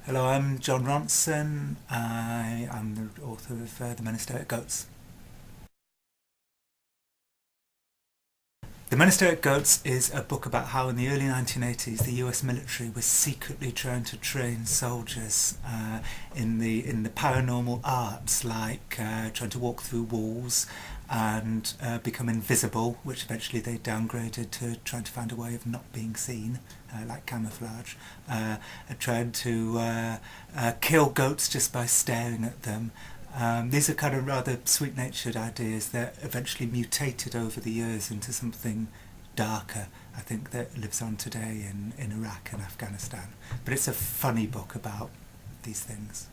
Hello, I'm John Ronson. I am the author of The Men Who Stare at Goats. The Men Who Stare at Goats is a book about how in the early 1980s the US military was secretly trying to train soldiers in the paranormal arts, like trying to walk through walls and become invisible, which eventually they downgraded to trying to find a way of not being seen, like camouflage. Tried to kill goats just by staring at them. These are kind of rather sweet-natured ideas that eventually mutated over the years into something darker, I think, that lives on today in Iraq and Afghanistan. But it's a funny book about these things.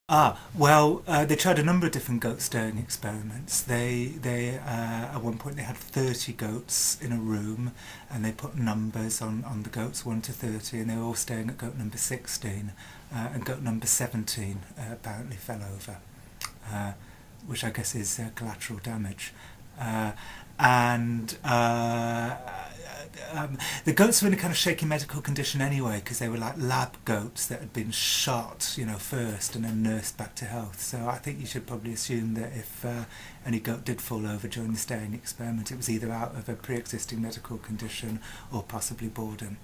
They tried a number of different goat staring experiments. At one point they had 30 goats in a room, and they put numbers on the goats 1 to 30, and they were all staring at goat number 16, and goat number 17 apparently fell over, which I guess is collateral damage. And The goats were in a kind of shaky medical condition anyway, because they were like lab goats that had been shot, first and then nursed back to health. So I think you should probably assume that if any goat did fall over during the staring experiment, it was either out of a pre-existing medical condition or possibly boredom.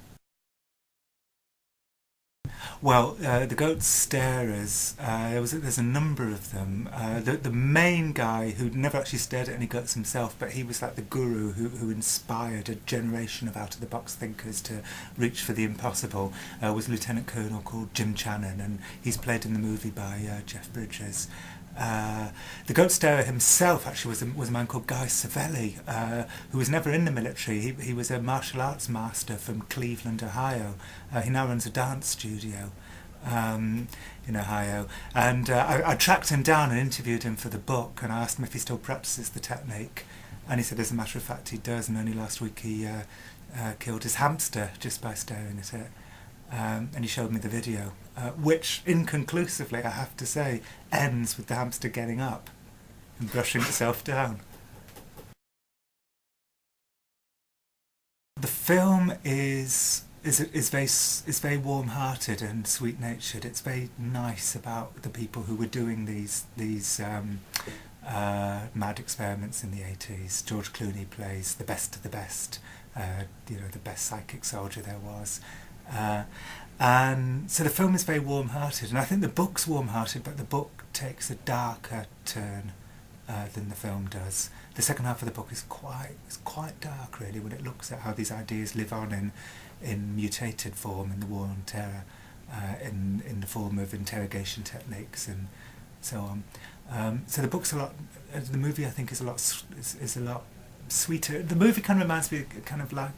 The goat starers, there's a number of them. The main guy, who never actually stared at any goats himself, but he was like the guru who inspired a generation of out-of-the-box thinkers to reach for the impossible, was a lieutenant colonel called Jim Channon, and he's played in the movie by Jeff Bridges. The goat starer himself actually was a man called Guy Savelli, who was never in the military. He was a martial arts master from Cleveland, Ohio. He now runs a dance studio in Ohio. And I tracked him down and interviewed him for the book, and I asked him if he still practices the technique. And he said, as a matter of fact, he does, and only last week he killed his hamster just by staring at it. And he showed me the video, which inconclusively, I have to say, ends with the hamster getting up and brushing itself down. The film is very warm-hearted and sweet-natured. It's very nice about the people who were doing these mad experiments in the 80s. George Clooney plays the best of the best, the best psychic soldier there was. And so the film is very warm-hearted, and I think the book's warm-hearted, but the book takes a darker turn than the film does. The second half of the book is quite dark, really, when it looks at how these ideas live on in mutated form in the War on Terror, in the form of interrogation techniques and so on. So the book's a lot. The movie, I think, is a lot sweeter. The movie kind of reminds me kind of like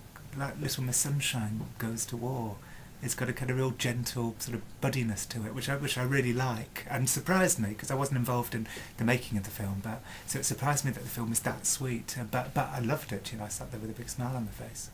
Little Miss Sunshine Goes to War. It's got a kind of real gentle sort of buddiness to it, which I really like, and surprised me because I wasn't involved in the making of the film. But so it surprised me that the film is that sweet. But I loved it. I sat there with a big smile on my face.